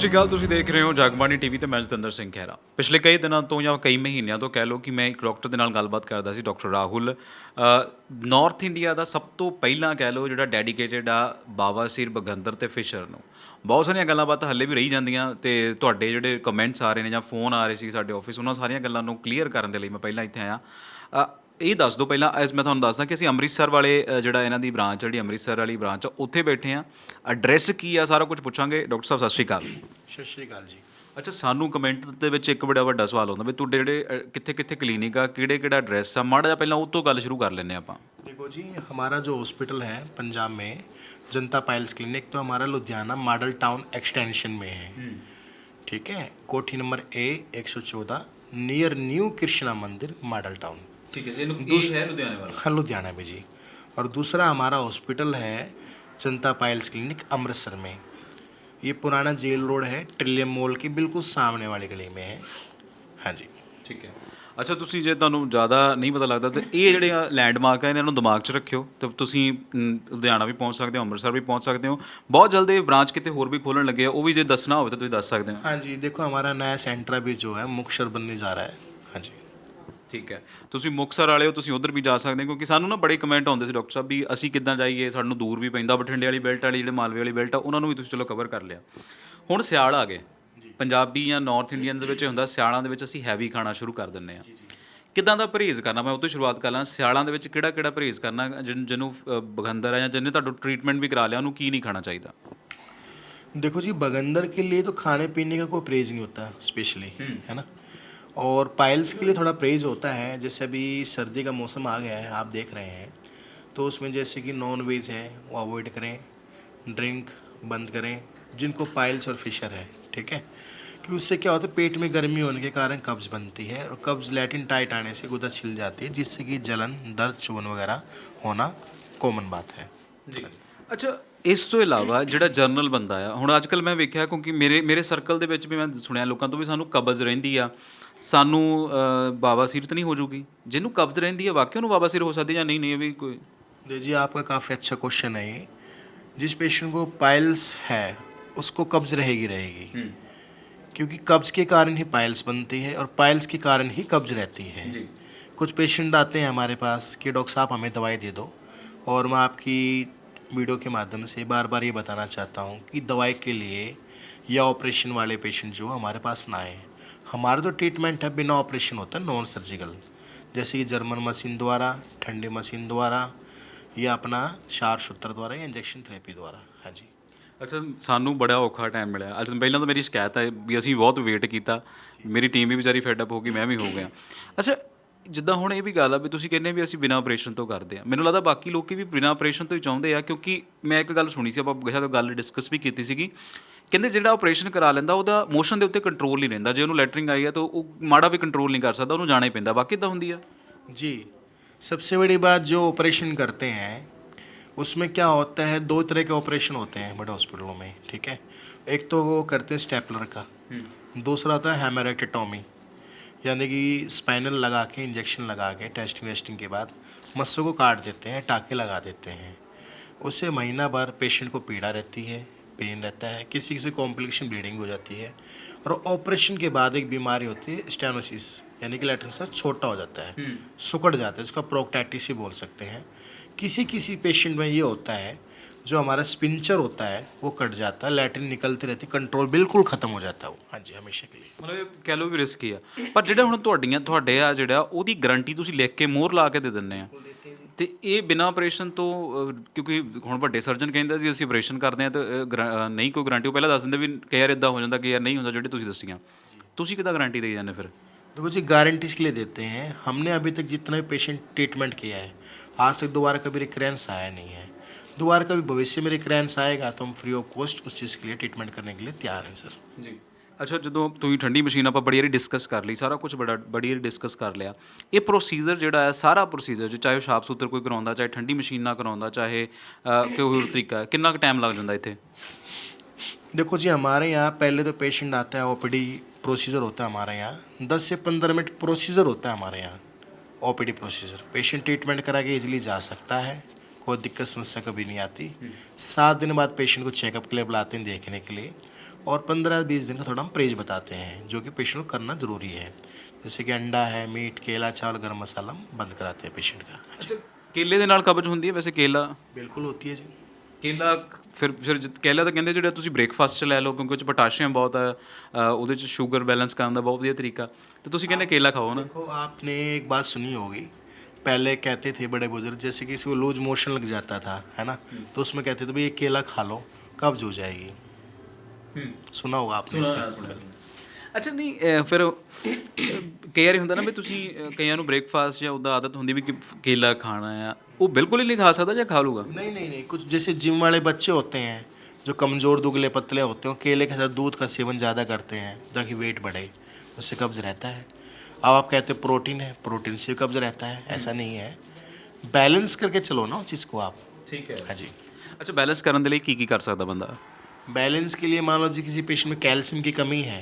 ਸ਼੍ਰੀ ਅਕਾਲ। ਤੁਸੀਂ ਦੇਖ ਰਹੇ ਹੋ ਜਗਬਾਣੀ ਟੀਵੀ ਤੇ ਮੈਂ ਜਤਿੰਦਰ ਸਿੰਘ ਖਹਿਰਾ। ਪਿਛਲੇ ਕਈ ਦਿਨਾਂ ਤੋਂ ਜਾਂ ਕਈ ਮਹੀਨਿਆਂ ਤੋਂ ਕਹਿ ਲਓ ਕਿ ਮੈਂ ਇੱਕ ਡਾਕਟਰ ਦੇ ਨਾਲ ਗੱਲਬਾਤ ਕਰਦਾ ਸੀ, ਡਾਕਟਰ ਰਾਹੁਲ। ਨਾਰਥ ਇੰਡੀਆ ਦਾ ਸਭ ਤੋਂ ਪਹਿਲਾਂ ਕਹਿ ਲਓ ਜਿਹੜਾ ਡੈਡੀਕੇਟਡ ਆ ਬਾਵਾਸੀਰ, ਬਗੰਦਰ ਤੇ ਫਿਸ਼ਰ ਨੂੰ। ਬਹੁਤ ਸਾਰੀਆਂ ਗੱਲਾਂ ਬਾਤਾਂ ਹੱਲੇ ਵੀ ਰਹੀ ਜਾਂਦੀਆਂ ਤੇ ਤੁਹਾਡੇ ਜਿਹੜੇ ਕਮੈਂਟਸ ਆ ਰਹੇ ਨੇ ਜਾਂ ਫੋਨ ਆ ਰਹੇ ਸੀ ਸਾਡੇ ਆਫਿਸ, ਉਹਨਾਂ ਸਾਰੀਆਂ ਗੱਲਾਂ ਨੂੰ ਕਲੀਅਰ ਕਰਨ ਦੇ ਲਈ ਮੈਂ ਪਹਿਲਾਂ ਇੱਥੇ ਆਇਆ। ਇਹ ਦੱਸ ਦਿਓ ਪਹਿਲਾਂ, ਐਸ ਮੈਂ ਤੁਹਾਨੂੰ ਦੱਸਦਾ ਕਿ ਅਸੀਂ ਅੰਮ੍ਰਿਤਸਰ ਵਾਲੇ ਜਿਹੜਾ ਇਹਨਾਂ ਦੀ ਬ੍ਰਾਂਚ ਜਿਹੜੀ ਅੰਮ੍ਰਿਤਸਰ ਵਾਲੀ ਬ੍ਰਾਂਚ ਆ ਉੱਥੇ ਬੈਠੇ ਹਾਂ। ਐਡਰੈਸ ਕੀ ਆ ਸਾਰਾ ਕੁਝ ਪੁੱਛਾਂਗੇ। ਡਾਕਟਰ ਸਾਹਿਬ ਸਤਿ ਸ਼੍ਰੀ ਅਕਾਲ। ਸਤਿ ਸ਼੍ਰੀ ਅਕਾਲ ਜੀ। ਅੱਛਾ, ਸਾਨੂੰ ਕਮੈਂਟ ਦੇ ਵਿੱਚ ਇੱਕ ਬੜਾ ਵੱਡਾ ਸਵਾਲ ਆਉਂਦਾ ਵੀ ਤੁਹਾਡੇ ਜਿਹੜੇ ਕਿੱਥੇ ਕਿੱਥੇ ਕਲੀਨਿਕ ਆ, ਕਿਹੜਾ ਐਡਰੈਸ ਆ, ਮਾੜਾ ਜਿਹਾ ਪਹਿਲਾਂ ਉਹ ਤੋਂ ਗੱਲ ਸ਼ੁਰੂ ਕਰ ਲੈਂਦੇ ਆਪਾਂ। देखो जी, हमारा जो हॉस्पिटल है पंजाब में जनता पाइल्स क्लिनिक, तो हमारा लुधियाना मॉडल टाउन एक्सटेंशन में है। ठीक है, कोठी number A 114 near new Krishna मंदिर मॉडल टाउन। ठीक है, है लुधियाने वाला। हाँ, लुधियाना में जी। और दूसरा हमारा हॉस्पिटल है जनता पाइल्स क्लिनिक अमृतसर में। ये पुराना जेल रोड है, ट्रिलियम मॉल की बिल्कुल सामने वाली गली में है। हाँ जी। ਠੀਕ ਹੈ। ਅੱਛਾ, ਤੁਸੀਂ ਜੇ ਤੁਹਾਨੂੰ ਜ਼ਿਆਦਾ ਨਹੀਂ ਪਤਾ ਲੱਗਦਾ ਤਾਂ ਇਹ ਜਿਹੜੇ ਲੈਂਡਮਾਰਕ ਆ ਇਹਨਾਂ ਨੂੰ ਦਿਮਾਗ 'ਚ ਰੱਖਿਓ ਤੇ ਤੁਸੀਂ ਲੁਧਿਆਣਾ ਵੀ ਪਹੁੰਚ ਸਕਦੇ ਹੋ, ਅੰਮ੍ਰਿਤਸਰ ਵੀ ਪਹੁੰਚ ਸਕਦੇ ਹੋ। ਬਹੁਤ ਜਲਦ ਇਹ ਬ੍ਰਾਂਚ ਕਿਤੇ ਹੋਰ ਵੀ ਖੋਲ੍ਹਣ ਲੱਗੇ ਆ, ਉਹ ਵੀ ਜੇ ਦੱਸਣਾ ਹੋਵੇ ਤਾਂ ਤੁਸੀਂ ਦੱਸ ਸਕਦੇ ਹੋ। हाँ जी, देखो हमारा नया सेंटर भी जो है मुक्तसर बनने जा रहा है। हाँ जी। ਠੀਕ ਹੈ, ਤੁਸੀਂ ਮੁਕਤਸਰ ਵਾਲੇ ਹੋ, ਤੁਸੀਂ ਉੱਧਰ ਵੀ ਜਾ ਸਕਦੇ ਹੋ, ਕਿਉਂਕਿ ਸਾਨੂੰ ਨਾ ਬੜੇ ਕਮੈਂਟ ਆਉਂਦੇ ਸੀ ਡਾਕਟਰ ਸਾਹਿਬ ਵੀ ਅਸੀਂ ਕਿੱਦਾਂ ਜਾਈਏ, ਸਾਨੂੰ ਦੂਰ ਵੀ ਪੈਂਦਾ। ਬਠਿੰਡੇ ਵਾਲੀ ਬੈਲਟ ਵਾਲੀ ਜਿਹੜੇ ਮਾਲਵੇ ਵਾਲੀ ਬੈਲਟ ਆ ਉਹਨਾਂ ਨੂੰ ਵੀ ਤੁਸੀਂ ਚਲੋ ਕਵਰ ਕਰ ਲਿਆ। ਹੁਣ ਸਿਆਲ ਆ ਗਏ। ਪੰਜਾਬੀ ਜਾਂ ਨਾਰਥ ਇੰਡੀਅਨ ਦੇ ਵਿੱਚ ਹੁੰਦਾ ਸਿਆਲਾਂ ਦੇ ਵਿੱਚ ਅਸੀਂ ਹੈਵੀ ਖਾਣਾ ਸ਼ੁਰੂ ਕਰ ਦਿੰਦੇ ਹਾਂ। ਕਿੱਦਾਂ ਦਾ ਪਰਹੇਜ਼ ਕਰਨਾ, ਮੈਂ ਉਹ ਤੋਂ ਸ਼ੁਰੂਆਤ ਕਰ ਲਾਂ। ਸਿਆਲਾਂ ਦੇ ਵਿੱਚ ਕਿਹੜਾ ਪਰਹੇਜ਼ ਕਰਨਾ, ਜਿਹਨੂੰ ਬਗੰਦਰ ਹੈ ਜਾਂ ਜਿਹਨੇ ਤੁਹਾਨੂੰ ਟਰੀਟਮੈਂਟ ਵੀ ਕਰਾ ਲਿਆ, ਉਹਨੂੰ ਕੀ ਨਹੀਂ ਖਾਣਾ ਚਾਹੀਦਾ? देखो जी, बगंदर के लिए तो खाने पीने का कोई परहेज नहीं होता स्पेशली, है ना। और पाइल्स के लिए थोड़ा परहेज होता है। जैसे अभी सर्दी का मौसम आ गया है, आप देख रहे हैं, तो उसमें जैसे कि नॉन वेज है वो अवॉइड करें, ड्रिंक बंद करें जिनको पाइल्स और फिशर है। ठीक है, कि उससे क्या होता है, पेट में गर्मी होने के कारण कब्ज़ बनती है, और कब्ज़ लैटिन टाइट आने से गुदा छिल जाती है, जिससे कि जलन, दर्द, चुभन वगैरह होना कॉमन बात है ਜੀ। ਅੱਛਾ, ਇਸ ਤੋਂ ਇਲਾਵਾ ਜਿਹੜਾ ਜਨਰਲ ਬੰਦਾ ਆ, ਹੁਣ ਅੱਜ ਕੱਲ੍ਹ ਮੈਂ ਵੇਖਿਆ, ਕਿਉਂਕਿ ਮੇਰੇ ਸਰਕਲ ਦੇ ਵਿੱਚ ਵੀ ਮੈਂ ਸੁਣਿਆ ਲੋਕਾਂ ਤੋਂ ਵੀ ਸਾਨੂੰ ਕਬਜ਼ ਰਹਿੰਦੀ ਆ, ਸਾਨੂੰ ਬਾਵਾਸੀਰ ਤਾਂ ਨਹੀਂ ਹੋ ਜੂਗੀ? ਜਿਹਨੂੰ ਕਬਜ਼ ਰਹਿੰਦੀ ਹੈ ਵਾਕਿਆ ਉਹਨੂੰ ਬਾਵਾਸੀਰ ਹੋ ਸਕਦੀ ਜਾਂ ਨਹੀਂ? ਨਹੀਂ, ਇਹ ਵੀ ਕੋਈ। जी, आपका काफ़ी अच्छा क्वेश्चन है ये। जिस पेशेंट को पाइल्स है उसको कब्ज़ रहेगी, क्योंकि कब्ज़ के कारण ही पाइल्स बनती है और पाइल्स के कारण ही कब्ज़ रहती है। जी। कुछ पेशेंट आते हैं हमारे पास कि डॉक्टर साहब हमें दवाई दे दो, और मैं आपकी वीडियो के माध्यम से बार बार ये बताना चाहता हूँ कि दवाई के लिए या ऑपरेशन वाले पेशेंट जो हमारे पास ना आए। हमारा तो ट्रीटमेंट है बिना ऑपरेशन होता है, नॉन सर्जिकल, जैसे कि जर्मन मशीन द्वारा, ठंडे मशीन द्वारा, या अपना शार सूत्र द्वारा, या इंजेक्शन थेरेपी द्वारा। हाँ जी। ਅੱਛਾ, ਸਾਨੂੰ ਬੜਾ ਔਖਾ ਟਾਈਮ ਮਿਲਿਆ। ਅੱਜ ਪਹਿਲਾਂ ਤਾਂ ਮੇਰੀ ਸ਼ਿਕਾਇਤ ਹੈ ਵੀ ਅਸੀਂ ਬਹੁਤ ਵੇਟ ਕੀਤਾ, ਮੇਰੀ ਟੀਮ ਵੀ ਵਿਚਾਰੀ ਫੈਡ ਅਪ ਹੋ ਗਈ, ਮੈਂ ਵੀ ਹੋ ਗਿਆ। ਅੱਛਾ, ਜਿੱਦਾਂ ਹੁਣ ਇਹ ਵੀ ਗੱਲ ਆ ਵੀ ਤੁਸੀਂ ਕਹਿੰਦੇ ਵੀ ਅਸੀਂ ਬਿਨਾਂ ਆਪਰੇਸ਼ਨ ਤੋਂ ਕਰਦੇ ਹਾਂ, ਮੈਨੂੰ ਲੱਗਦਾ ਬਾਕੀ ਲੋਕ ਵੀ ਬਿਨਾਂ ਆਪਰੇਸ਼ਨ ਤੋਂ ਹੀ ਚਾਹੁੰਦੇ ਆ, ਕਿਉਂਕਿ ਮੈਂ ਇੱਕ ਗੱਲ ਸੁਣੀ ਸੀ, ਆਪਾਂ ਸ਼ਾਇਦ ਗੱਲ ਡਿਸਕਸ ਵੀ ਕੀਤੀ ਸੀਗੀ। ਕਹਿੰਦੇ ਜਿਹੜਾ ਆਪਰੇਸ਼ਨ ਕਰਾ ਲੈਂਦਾ ਉਹਦਾ ਮੋਸ਼ਨ ਦੇ ਉੱਤੇ ਕੰਟਰੋਲ ਨਹੀਂ ਰਹਿੰਦਾ, ਜੇ ਉਹਨੂੰ ਲੈਟਰਿੰਗ ਆਈ ਆ ਤਾਂ ਉਹ ਮਾੜਾ ਵੀ ਕੰਟਰੋਲ ਨਹੀਂ ਕਰ ਸਕਦਾ, ਉਹਨੂੰ ਜਾਣਾ ਹੀ ਪੈਂਦਾ। ਬਾਕੀ ਤਾਂ ਹੁੰਦੀ ਆ जी, सबसे बड़ी बात जो ऑपरेशन करते हैं उसमें क्या होता है, दो तरह के ऑपरेशन होते हैं बड़े हॉस्पिटलों में। ठीक है, एक तो वो करते हैं स्टेपलर का, दूसरा होता है हेमरेक्टोमी, यानी कि स्पाइनल लगा के, इंजेक्शन लगा के, टेस्टिंग वेस्टिंग के बाद मस्सों को काट देते हैं, टाँके लगा देते हैं। उससे महीना भर पेशेंट को पीड़ा रहती है, पेन रहता है, किसी किसी कॉम्प्लिकेशन ब्लीडिंग हो जाती है। और ऑपरेशन के बाद एक बीमारी होती है स्टेनोसिस, यानी कि लैट्रिन से छोटा हो जाता है, सुकड़ जाता है, इसका प्रोक्टैक्टिस ही बोल सकते हैं। किसी पेशेंट में ये होता है जो हमारा स्पिंचर होता है वो कट जाता है, लैट्रिन निकलती रहती, कंट्रोल बिल्कुल ख़त्म हो जाता है वो। हाँ जी, हमेशा के लिए। ਮਤਲਬ ਇਹ ਕਹਿ ਲਓ ਵੀ ਰਿਸਕੀ ਆ। ਪਰ ਜਿਹੜਾ ਹੁਣ ਤੁਹਾਡੇ ਆ ਜਿਹੜਾ ਉਹਦੀ ਗਾਰੰਟੀ ਤੁਸੀਂ ਲਿਖ ਕੇ ਮੋਹਰ ਲਾ ਕੇ ਦੇ ਦਿੰਦੇ ਆ, ਤੇ ਇਹ ਬਿਨਾਂ ਆਪਰੇਸ਼ਨ ਤੋਂ ਕਿਉਂਕਿ ਹੁਣ ਵੱਡੇ ਸਰਜਨ ਕਹਿੰਦੇ ਸੀ ਅਸੀਂ ਆਪਰੇਸ਼ਨ ਕਰਦੇ ਹਾਂ ਤਾਂ ਨਹੀਂ ਕੋਈ ਗਾਰੰਟੀ, ਉਹ ਪਹਿਲਾਂ ਦੱਸ ਦਿੰਦੇ ਵੀ ਕਿ ਯਾਰ ਇੱਦਾਂ ਹੋ ਜਾਂਦਾ, ਕਿ ਯਾਰ ਨਹੀਂ ਹੁੰਦਾ, ਜਿਹੜੇ ਤੁਸੀਂ ਦੱਸੀਆਂ। ਤੁਸੀਂ ਕਿੱਦਾਂ ਗਾਰੰਟੀ ਦੇਈ ਜਾਂਦੇ ਫਿਰ? देखो जी, गारंटी इसके लिए देते हैं, हमने अभी तक जितना भी पेशेंट ट्रीटमेंट किया है आज तक दोबारा कभी रिकरेंस आया नहीं है। दोबारा कभी भविष्य में रिकरेंस आएगा तो हम फ्री ऑफ कॉस्ट उस चीज़ के लिए ट्रीटमेंट करने के लिए तैयार हैं सर। ਜੀ। ਅੱਛਾ, ਜਦੋਂ ਤੁਸੀਂ ਠੰਡੀ ਮਸ਼ੀਨ ਆਪਾਂ ਬੜੀ ਵਾਰੀ ਡਿਸਕਸ ਕਰ ਲਈ, ਸਾਰਾ ਕੁਝ ਬੜੀ ਵਾਰੀ ਡਿਸਕਸ ਕਰ ਲਿਆ, ਇਹ ਪ੍ਰੋਸੀਜਰ ਜਿਹੜਾ ਹੈ ਸਾਰਾ ਪ੍ਰੋਸੀਜਰ ਚਾਹੇ ਉਹ ਸਾਫ ਸੁਥਰਾ ਕੋਈ ਕਰਾਉਂਦਾ, ਚਾਹੇ ਠੰਡੀ ਮਸ਼ੀਨ ਨਾਲ ਕਰਾਉਂਦਾ, ਚਾਹੇ ਕੋਈ ਹੋਰ ਤਰੀਕਾ ਹੈ, ਕਿੰਨਾ ਕੁ ਟਾਈਮ ਲੱਗ ਜਾਂਦਾ ਇੱਥੇ? देखो जी, हमारे यहाँ पहले तो पेशेंट आता है, ओपीडी प्रोसीजर होता है हमारे यहाँ 10 से 15 मिनट प्रोसीजर होता है हमारे यहाँ, ओपीडी प्रोसीजर। पेशेंट ट्रीटमेंट करा के ईजिली जा सकता है, कोई दिक्कत समस्या कभी नहीं आती। 7 दिन बाद पेशेंट को चेकअप के लिए बुलाते हैं देखने के लिए, और 15-20 दिन का थोड़ा हम परहेज बताते हैं जो कि पेशेंट को करना ज़रूरी है। जैसे कि अंडा है, मीट, केला, चावल, गरम मसाला हम बंद कराते हैं पेशेंट का। ਅੱਛਾ ਕੇਲੇ ਦੇ ਨਾਲ ਕਬਜ਼ ਹੁੰਦੀ ਹੈ ਵੈਸੇ ਕੇਲਾ बिल्कुल होती है जी। ਕੇਲਾ ਫਿਰ ਕੇਲਾ ਤਾਂ ਕਹਿੰਦੇ ਜਿਹੜਾ ਤੁਸੀਂ ਬ੍ਰੇਕਫਾਸਟ 'ਚ ਲੈ ਲਓ ਕਿਉਂਕਿ ਉਹ 'ਚ ਪੋਟਾਸ਼ੀਅਮ ਬਹੁਤ ਹੈ ਉਹਦੇ 'ਚ ਸ਼ੂਗਰ ਬੈਲੈਂਸ ਕਰਨ ਦਾ ਬਹੁਤ ਵਧੀਆ ਤਰੀਕਾ ਤੇ ਤੁਸੀਂ ਕਹਿੰਦੇ ਕੇਲਾ ਖਾਓ ਨਾ देखो आपने एक बात सुनी होगी, पहले कहते थे बड़े बुजुर्ग, जैसे किसी को लूज मोशन लग जाता था, है ना, तो उसमें कहते थे भाई ये केला खा लो कब्ज हो जाएगी। सुना होगा आपने इसका। ਅੱਛਾ ਨਹੀਂ ਫਿਰ ਕਈ ਵਾਰੀ ਹੁੰਦਾ ਨਾ ਵੀ ਤੁਸੀਂ ਕਈਆਂ ਨੂੰ ਬ੍ਰੇਕਫਾਸਟ ਜਾਂ ਉੱਦਾਂ ਆਦਤ ਹੁੰਦੀ ਵੀ ਕਿ ਕੇਲਾ ਖਾਣਾ ਆ ਉਹ ਬਿਲਕੁਲ ਹੀ ਨਹੀਂ ਖਾ ਸਕਦਾ ਜਾਂ ਖਾ ਲੂਗਾ नहीं नहीं नहीं, कुछ जैसे जिम वाले बच्चे होते हैं जो कमज़ोर दुबले पतले होते हैं, वो केले के साथ दूध का सेवन ज़्यादा करते हैं ताकि वेट बढ़े, उससे कब्ज़ रहता है। अब आप कहते हैं प्रोटीन है, प्रोटीन से कब्ज़ रहता है, ऐसा नहीं है। बैलेंस करके चलो ना उस चीज़ को आप। ਠੀਕ ਹੈ हाँ जी। ਅੱਛਾ ਬੈਲੈਂਸ ਕਰਨ ਦੇ ਲਈ ਕੀ ਕਰ ਸਕਦਾ ਬੰਦਾ बैलेंस के लिए मान लो जी किसी पेशेंट में कैल्शियम की कमी है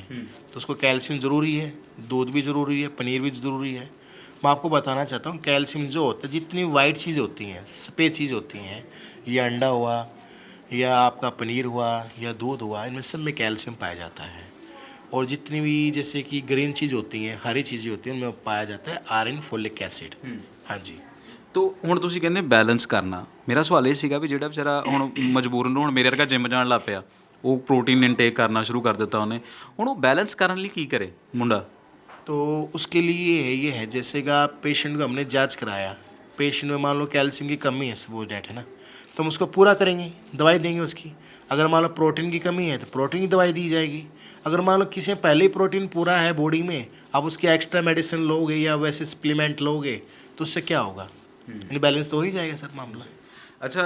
तो उसको कैल्शियम ज़रूरी है, दूध भी ज़रूरी है, पनीर भी ज़रूरी है। मैं आपको बताना चाहता हूँ कैल्शियम जो होता है, जितनी वाइट चीज़ें होती हैं, सफ़ेद चीज़ होती हैं, या अंडा हुआ या आपका पनीर हुआ या दूध हुआ, इनमें सब में कैल्शियम पाया जाता है। और जितनी भी जैसे कि ग्रीन चीज़ होती हैं, हरी चीज़ें होती हैं, उनमें पाया जाता है आयरन, फोलिक एसिड। हाँ जी। ਤੋ ਹੁਣ ਤੁਸੀਂ ਕਹਿੰਦੇ ਬੈਲੈਂਸ ਕਰਨਾ ਮੇਰਾ ਸਵਾਲ ਇਹ ਸੀਗਾ ਵੀ ਜਿਹੜਾ ਵਿਚਾਰਾ ਹੁਣ ਮਜਬੂਰਨ ਨੂੰ ਹੁਣ ਮੇਰੇ ਵਰਗਾ ਜਿਮ ਜਾਣ ਲੱਗ ਪਿਆ ਉਹ ਪ੍ਰੋਟੀਨ ਇਨਟੇਕ ਕਰਨਾ ਸ਼ੁਰੂ ਕਰ ਦਿੱਤਾ ਉਹਨੇ ਹੁਣ ਉਹ ਬੈਲੈਂਸ ਕਰਨ ਲਈ ਕੀ ਕਰੇ ਮੁੰਡਾ तो उसके लिए ये है जैसे कि आप पेशेंट को हमने जांच कराया, पेशेंट में मान लो कैल्शियम की कमी है, सपोज है ना, तो हम उसको पूरा करेंगे, दवाई देंगे उसकी। अगर मान लो प्रोटीन की कमी है तो प्रोटीन की दवाई दी जाएगी। अगर मान लो किसी में पहले ही प्रोटीन पूरा है बॉडी में, आप उसकी एक्स्ट्रा मेडिसिन लोगे या वैसे सप्लीमेंट लोगे तो उससे क्या होगा, यानी बैलेंस तो हो ही जाएगा सर मामला। ਅੱਛਾ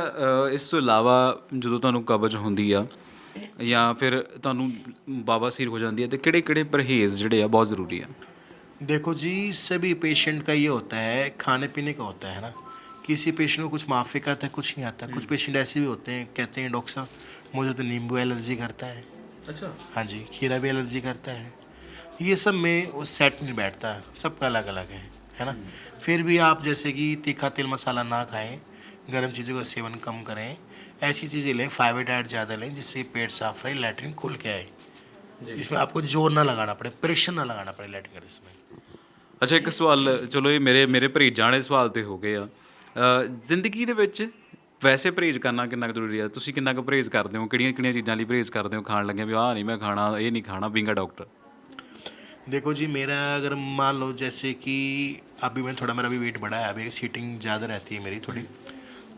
ਇਸ ਤੋਂ ਇਲਾਵਾ ਜਦੋਂ ਤੁਹਾਨੂੰ ਕਬਜ਼ ਹੁੰਦੀ ਆ ਜਾਂ ਫਿਰ ਤੁਹਾਨੂੰ ਬਾਵਾਸੀਰ ਹੋ ਜਾਂਦੀ ਹੈ ਤੇ ਕਿਹੜੇ ਕਿਹੜੇ ਪਰਹੇਜ਼ ਜਿਹੜੇ ਆ ਬਹੁਤ ਜ਼ਰੂਰੀ ਆ देखो जी सभी पेशेंट का ये होता है खाने पीने का होता है ना, किसी पेशेंट को कुछ माफिक आता है, कुछ नहीं आता। कुछ पेशेंट ऐसे भी होते हैं कहते हैं डॉक्टर साहब मुझे तो नींबू एलर्जी करता है, ਅੱਛਾ हाँ जी, खीरा भी एलर्जी करता है। ये सब में वो सेट नहीं बैठता, सबका अलग अलग है ना। फिर भी आप जैसे कि तीखा तेल मसाला ना खाएं, गर्म चीज़ों का सेवन कम करें, ऐसी चीज़ें लें, फाइबर डाइट ज़्यादा लें जिससे पेट साफ रहे, लैट्रिन खुल के आए, इसमें आपको जोर ना लगाना पड़े, प्रेशर ना लगाना पड़े लैट्रिन करने में। ਅੱਛਾ ਇੱਕ ਸਵਾਲ ਚਲੋ ਇਹ ਮੇਰੇ ਪਰਹੇਜ਼ਾਂ ਵਾਲੇ ਸਵਾਲ ਤੇ ਹੋ ਗਏ ਆ ਜ਼ਿੰਦਗੀ ਦੇ ਵਿੱਚ ਵੈਸੇ ਪਰਹੇਜ਼ ਕਰਨਾ ਕਿੰਨਾ ਕੁ ਜ਼ਰੂਰੀ ਹੈ ਤੁਸੀਂ ਕਿੰਨਾ ਕੁ ਪਰਹੇਜ਼ ਕਰਦੇ ਹੋ ਕਿਹੜੀਆਂ ਕਿਹੜੀਆਂ ਚੀਜ਼ਾਂ ਲਈ ਪਰਹੇਜ਼ ਕਰਦੇ ਹੋ ਖਾਣ ਲੱਗੇ ਵੀ ਆਹ ਨਹੀਂ ਮੈਂ ਖਾਣਾ ਇਹ ਨਹੀਂ ਖਾਣਾ ਬੀਂਗਾ ਡਾਕਟਰ देखो जी मेरा अगर मान लो जैसे कि अभी मैं थोड़ा मेरा भी वेट बढ़ा है, अभी सीटिंग ज़्यादा रहती है मेरी थोड़ी,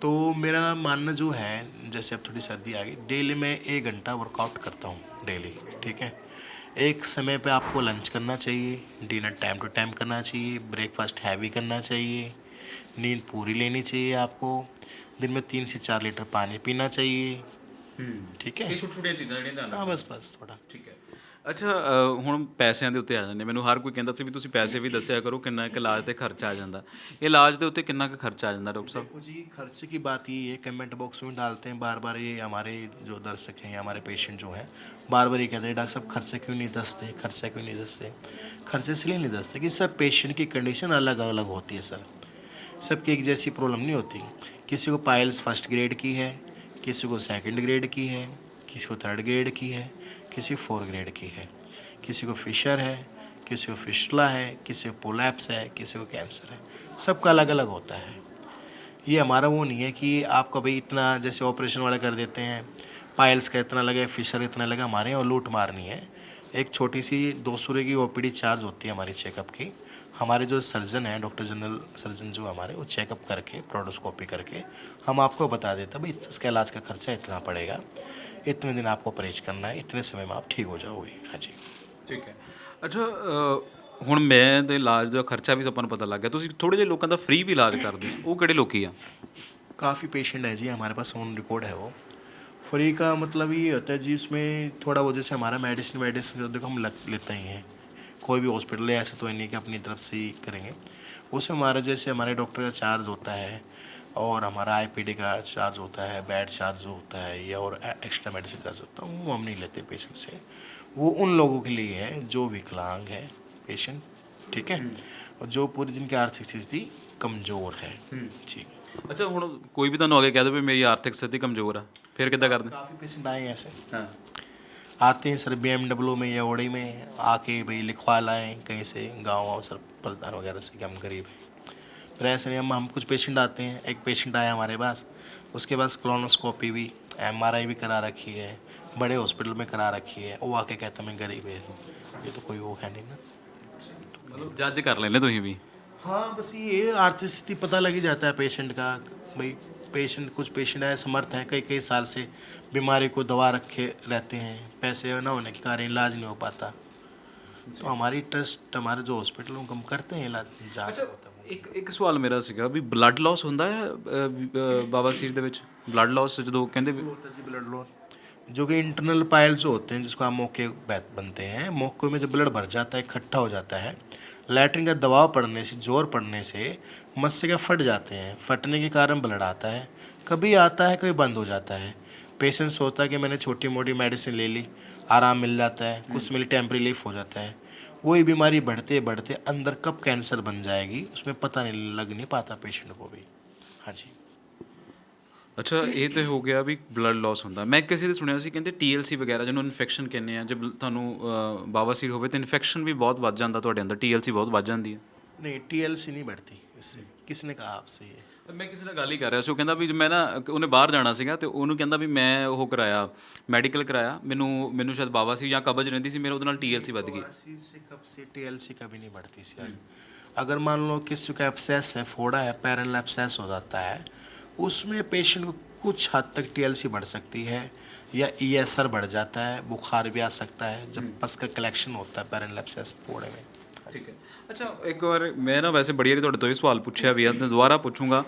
तो मेरा मानना जो है जैसे अब थोड़ी सर्दी आ गई, डेली मैं 1 घंटा वर्कआउट करता हूँ डेली, ठीक है। एक समय पे आपको लंच करना चाहिए, डिनर टाइम टू टाइम करना चाहिए, ब्रेकफास्ट हैवी करना चाहिए, नींद पूरी लेनी चाहिए आपको, दिन में 3 से 4 लीटर पानी पीना चाहिए, ठीक है। ਛੋਟੀਆਂ ਛੋਟੀਆਂ ਚੀਜ਼ਾਂ ਜਿਹੜੀਆਂ हाँ बस बस थोड़ा ਠੀਕ ਹੈ ਅੱਛਾ ਹੁਣ ਪੈਸਿਆਂ ਦੇ ਉੱਤੇ ਆ ਜਾਂਦੇ ਮੈਨੂੰ ਹਰ ਕੋਈ ਕਹਿੰਦਾ ਸੀ ਵੀ ਤੁਸੀਂ ਪੈਸੇ ਵੀ ਦੱਸਿਆ ਕਰੋ ਕਿੰਨਾ ਕੁ ਇਲਾਜ ਤੇ ਖਰਚਾ ਆ ਜਾਂਦਾ ਇਹ ਇਲਾਜ ਦੇ ਉੱਤੇ ਕਿੰਨਾ ਕੁ ਖਰਚਾ ਆ ਜਾਂਦਾ ਡਾਕਟਰ ਸਾਹਿਬ देखो जी खर्चे की बात ये है, कमेंट बॉक्स में डालते हैं बार बार, ये हमारे जो दर्शक हैं या हमारे पेशेंट जो हैं बार बार ये कहते हैं डॉक्टर साहब खर्चे क्यों नहीं दसते, खर्चा क्यों नहीं दसते। खर्चे इसलिए नहीं दसते कि सब पेशेंट की कंडीशन अलग अलग होती है सर, सबकी एक जैसी प्रॉब्लम नहीं होती। किसी को पाइल्स 1st ग्रेड की है, किसी को 2nd ग्रेड की है, किसी को 3rd ग्रेड की है, किसी 4 ग्रेड की है, किसी को फिशर है, किसी को फिस्टुला है, किसी को पोलैप्स है, किसी को कैंसर है, सबका अलग अलग होता है। ये हमारा वो नहीं है कि आपका भाई इतना जैसे ऑपरेशन वाले कर देते हैं पाइल्स का इतना लगे, फिशर इतना लगे, हमारे यहाँ लूट मारनी है। एक छोटी सी 200 रुपये की ओपीडी चार्ज होती है हमारी चेकअप की। हमारे जो सर्जन हैं, डॉक्टर जनरल सर्जन जो हमारे, वो चेकअप करके प्रोडोस्कोपी करके हम आपको बता देते हैं भाई इसका इलाज का खर्चा इतना पड़ेगा, इतने दिन आपको परहेज करना है, इतने समय में आप ठीक हो जाओगे। हाँ जी ਠੀਕ ਹੈ ਅੱਛਾ ਹੁਣ ਮੈਂ ਦੇ ਇਲਾਜ ਦਾ ਖਰਚਾ ਵੀ ਆਪਾਂ ਨੂੰ ਪਤਾ ਲੱਗ ਗਿਆ ਤੁਸੀਂ ਥੋੜੇ ਜਿਹੇ ਲੋਕਾਂ ਦਾ ਫ੍ਰੀ ਵੀ ਇਲਾਜ ਕਰਦੇ ਹੋ ਉਹ ਕਿਹੜੇ ਲੋਕੀ ਆ काफ़ी पेशेंट है जी हमारे पास, ऑन रिकॉर्ड है वो। फ्री का मतलब ये होता है जी उसमें थोड़ा वो जैसे हमारा मेडिसिन देखो हम लेते ही हैं, कोई भी हॉस्पिटल है ऐसा तो नहीं कि अपनी तरफ से ही करेंगे, उसमें हमारा जैसे हमारे डॉक्टर का चार्ज होता है और हमारा आईपीडी का चार्ज होता है, बेड चार्ज होता है या और एक्स्ट्रा मेडिसिन चार्ज होता है, वो हम नहीं लेते पेशेंट से। वो उन लोगों के लिए है जो विकलांग है पेशेंट, ठीक है, और जो पूरी जिनकी आर्थिक स्थिति कमज़ोर है जी। ਅੱਛਾ, ਹੁਣ ਕੋਈ ਵੀ ਤੁਹਾਨੂੰ ਆ ਕੇ ਕਹਿ ਦੇ ਵੀ ਮੇਰੀ ਆਰਥਿਕ ਸਥਿਤੀ ਕਮਜ਼ੋਰ ਆ, ਫਿਰ ਕਿੱਦਾਂ ਕਰਦੇ? काफ़ी पेशेंट आए हैं ऐसे, ਹਾਂ। आते हैं सर BMW में या ओडी में आके भाई लिखवा लाएं कहीं से गाँव वाँव सर प्रधान वगैरह से कि हम गरीब हैं। फिर ऐसे नहीं, हम कुछ पेशेंट आते हैं, एक पेशेंट आया हमारे पास, उसके पास क्लोनोस्कोपी भी MRI भी करा रखी है, बड़े हॉस्पिटल में करा रखी है, वो आके कहता मैं गरीब है, ये तो कोई वो है नहीं ना। ਮਤਲਬ ਜੱਜ ਕਰ ਲੈਂਦੇ ਤੁਸੀਂ ਵੀ? हाँ बस ये आर्थिक स्थिति पता लग ही जाता है पेशेंट का भाई। पेशेंट कुछ पेशेंट है समर्थ हैं, कई कई साल से बीमारी को दवा रखे रहते हैं, पैसे ना होने के कारण इलाज नहीं हो पाता, तो हमारी ट्रस्ट हमारे जो हॉस्पिटल हम करते हैं इलाज जाँच होता है। ਇੱਕ ਸਵਾਲ ਮੇਰਾ ਸੀਗਾ ਵੀ ਬਲੱਡ ਲਾਸ ਹੁੰਦਾ ਹੈ ਬਾਬਾ ਸੀਰ ਦੇ ਵਿੱਚ? ਬਲੱਡ ਲਾਸ ਜਦੋਂ ਕਹਿੰਦੇ ਵੀ होता है जी ब्लड लॉस, जो कि इंटरनल पाइल्स होते हैं जिसको हम मोके बनते हैं, मोके में जब ब्लड भर जाता है इकट्ठा हो जाता है, लैट्रिन का दबाव पड़ने से जोर पड़ने से मस्तिष्क फट जाते हैं, फटने के कारण ब्लड आता है, कभी आता है कभी बंद हो जाता है। पेशेंट सोचता है कि मैंने छोटी मोटी मेडिसिन ले ली, आराम मिल जाता है, कुछ मिली टेम्परी रिलीफ हो जाता है, वही बीमारी बढ़ते बढ़ते अंदर कब कैंसर बन जाएगी उसमें पता नहीं लग नहीं पाता पेशेंट को भी। हाँ जी। ਅੱਛਾ, ਇਹ ਤੇ ਹੋ ਗਿਆ ਵੀ ਬਲੱਡ ਲਾਸ ਹੁੰਦਾ। ਮੈਂ ਕਿਸੇ ਦੇ ਸੁਣਿਆ ਸੀ ਕਹਿੰਦੇ TLC ਵਗੈਰਾ ਜਿਹਨੂੰ ਇਨਫੈਕਸ਼ਨ ਕਹਿੰਦੇ ਆ, ਜੇ ਤੁਹਾਨੂੰ ਬਾਵਾਸੀਰ ਹੋਵੇ ਤਾਂ ਇਨਫੈਕਸ਼ਨ ਵੀ ਬਹੁਤ ਵੱਧ ਜਾਂਦਾ ਤੁਹਾਡੇ ਅੰਦਰ, TLC ਬਹੁਤ ਵੱਧ ਜਾਂਦੀ ਹੈ। नहीं TLC नहीं बढ़ती इससे, किसने कहा आपसे ये? ਮੈਂ ਕਿਸੇ ਨਾਲ ਗੱਲ ਹੀ ਕਰ ਰਿਹਾ ਸੀ, ਉਹ ਕਹਿੰਦਾ ਵੀ ਮੈਂ ਨਾ ਉਹਨੇ ਬਾਹਰ ਜਾਣਾ ਸੀਗਾ ਤੇ ਉਹਨੂੰ ਕਹਿੰਦਾ ਵੀ ਮੈਂ ਉਹ ਕਰਾਇਆ, ਮੈਡੀਕਲ ਕਰਾਇਆ, ਮੈਨੂੰ ਸ਼ਾਇਦ ਬਾਵਾਸੀਰ ਜਾਂ ਕਬਜ਼ ਰਹਿੰਦੀ ਸੀ, ਮੇਰੇ ਉਹਦੇ ਨਾਲ TLC ਵੱਧ ਗਈ। बवासीर से कब से TLC कभी नहीं बढ़ती सर। अगर मान लो किसी का एब्सेस है, फोड़ा है, पैरल एब्सेस हो जाता है, उसमें पेशेंट को कुछ हद तक TLC बढ़ सकती है या ESR बढ़ जाता है, बुखार भी आ सकता है जब पस का कलेक्शन होता है पैरल एब्सेस फोड़े में। ਠੀਕ ਹੈ। ਅੱਛਾ, ਇੱਕ ਵਾਰ ਮੈਂ ਨਾ ਵੈਸੇ ਬੜੀ ਵਾਰੀ ਤੁਹਾਡੇ ਤੋਂ ਇਹ ਸਵਾਲ ਪੁੱਛਿਆ ਵੀ ਆ ਤੇ ਦੁਬਾਰਾ ਪੁੱਛੂੰਗਾ,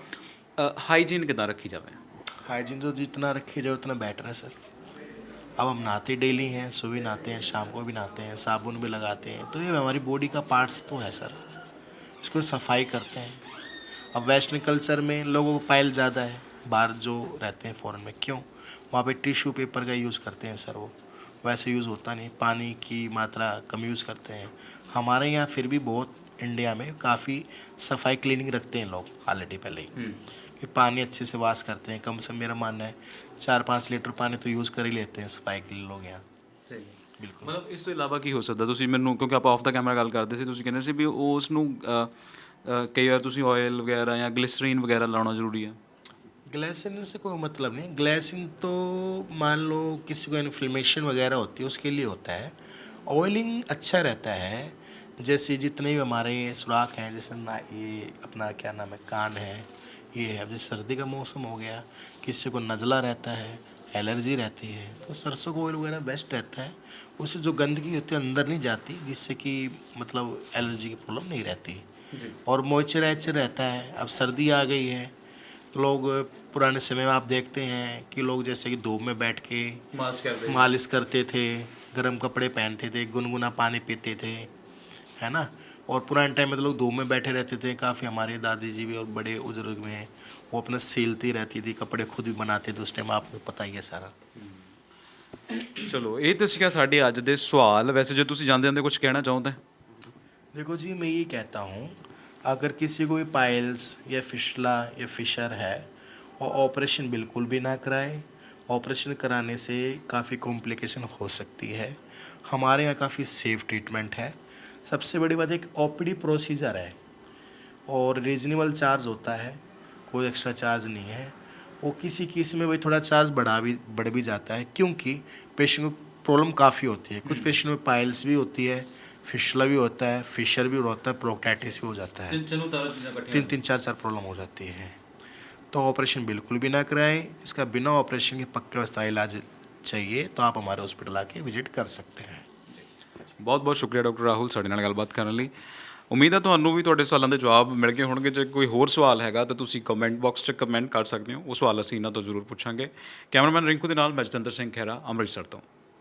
ਹਾਈਜੀਨ ਕਿੱਦਾਂ ਰੱਖੀ ਜਾਵੇ? हाइजीन तो जितना रखी जाए उतना बेटर है सर। अब हम नहाते डेली हैं, सुबह नहाते हैं, शाम को भी नहाते हैं, साबुन भी लगाते हैं, तो ये हमारी बॉडी का पार्ट्स तो है सर, इसको सफाई करते हैं। अब वेस्टर्न कल्चर में लोगों को पायल ज़्यादा है, बाहर जो रहते हैं फॉरेन में, क्यों वहाँ पे टिश्यू पेपर का यूज़ करते हैं सर, वो वैसे यूज़ होता नहीं, पानी की मात्रा कम यूज़ करते हैं। हमारे यहाँ फिर भी बहुत इंडिया में काफ़ी सफाई क्लीनिंग रखते हैं लोग ऑलरेडी पहले ही, कि पानी अच्छे से वाश करते हैं, कम से कम मेरा मानना है 4-5 लीटर पानी तो यूज़ कर ही लेते हैं सफाई के लिए लोग यहाँ। ਸਹੀ। बिल्कुल। ਮਤਲਬ ਇਸ ਤੋਂ ਇਲਾਵਾ ਕੀ ਹੋ ਸਕਦਾ? ਤੁਸੀਂ ਮੈਨੂੰ, ਕਿਉਂਕਿ ਆਪਾਂ ਆਫ ਦਾ ਕੈਮਰਾ ਗੱਲ ਕਰਦੇ ਸੀ, ਤੁਸੀਂ ਕਹਿੰਦੇ ਸੀ ਵੀ ਉਸ ਨੂੰ ਕਈ ਵਾਰ ਤੁਸੀਂ ਆਇਲ ਵਗੈਰਾ ਜਾਂ ਗਲਿਸਰੀਨ ਵਗੈਰਾ ਲਾਉਣਾ ਜ਼ਰੂਰੀ ਆ। ग्लाइसिन से कोई मतलब नहीं, ग्लाइसिन तो मान लो किसी को इन्फ्लेमेशन वगैरह होती है उसके लिए होता है। ऑयलिंग अच्छा रहता है, जैसे जितने भी हमारे सुराख हैं, जैसे ना ये अपना क्या नाम है, कान है, ये है, जैसे सर्दी का मौसम हो गया, किसी को नज़ला रहता है, एलर्जी रहती है, तो सरसों का ऑयल वगैरह बेस्ट रहता है, उससे जो गंदगी होती है अंदर नहीं जाती, जिससे कि मतलब एलर्जी की प्रॉब्लम नहीं रहती, और मॉइस्चराइजर रहता है। अब सर्दी आ गई है, लोग पुराने समय में आप देखते हैं कि लोग जैसे कि धूप में बैठ के मालिश करते थे, गर्म कपड़े पहनते थे, गुनगुना पानी पीते थे, है ना। और पुराने टाइम में तो लोग धूप में बैठे रहते थे, काफ़ी हमारे दादी जी भी और बड़े बुजुर्ग में वो अपना सीलती रहती थी, कपड़े खुद भी बनाते थे उस टाइम, आपको पता ही है सारा। ਚਲੋ, ਇਹ ਤਾਂ ਸੀਗਾ ਸਾਡੇ ਅੱਜ ਦੇ ਸਵਾਲ। ਵੈਸੇ ਜੇ ਤੁਸੀਂ ਜਾਂਦੇ ਜਾਂਦੇ ਕੁਝ ਕਹਿਣਾ ਚਾਹੋ ਤਾਂ? देखो जी, मैं ये कहता हूँ अगर किसी को भी पाइल्स या फिशला या फिशर है, वो ऑपरेशन बिल्कुल भी ना कराए। ऑपरेशन कराने से काफ़ी कॉम्प्लिकेशन हो सकती है। हमारे यहाँ काफ़ी सेफ ट्रीटमेंट है। सबसे बड़ी बात एक OPD प्रोसीजर है और रीजनेबल चार्ज होता है, कोई एक्स्ट्रा चार्ज नहीं है। वो किसी में भाई थोड़ा चार्ज बढ़ भी जाता है, क्योंकि पेशेंट को प्रॉब्लम काफ़ी होती है। कुछ पेशेंट में पाइल्स भी होती है, फिशला भी होता है, फिशर भी होता है, प्रोक्टाइटिस भी हो जाता है, तीन चार प्रॉब्लम हो जाती है। तो ऑपरेशन बिल्कुल भी ना कराएं। इसका बिना ऑपरेशन के पक्का अवस्था इलाज चाहिए तो आप हमारे हॉस्पिटल आके विजिट कर सकते हैं। ਬਹੁਤ ਬਹੁਤ ਸ਼ੁਕਰੀਆ ਡਾਕਟਰ ਰਾਹੁਲ ਸਾਡੇ ਨਾਲ ਗੱਲਬਾਤ ਕਰਨ ਲਈ। ਉਮੀਦ ਹੈ ਤੁਹਾਨੂੰ ਵੀ ਤੁਹਾਡੇ ਸਵਾਲਾਂ ਦੇ ਜਵਾਬ ਮਿਲ ਗਏ ਹੋਣਗੇ। ਜੇ ਕੋਈ ਹੋਰ ਸਵਾਲ ਹੈਗਾ ਤਾਂ ਤੁਸੀਂ ਕਮੈਂਟ ਬਾਕਸ 'ਚ ਕਮੈਂਟ ਕਰ ਸਕਦੇ ਹੋ, ਉਹ ਸਵਾਲ ਅਸੀਂ ਇਹਨਾਂ ਤੋਂ ਜ਼ਰੂਰ ਪੁੱਛਾਂਗੇ। ਕੈਮਰਾਮੈਨ ਰਿੰਕੂ ਦੇ ਨਾਲ ਮੈਂ ਜਤਿੰਦਰ ਸਿੰਘ ਖਹਿਰਾ, ਅੰਮ੍ਰਿਤਸਰ ਤੋਂ।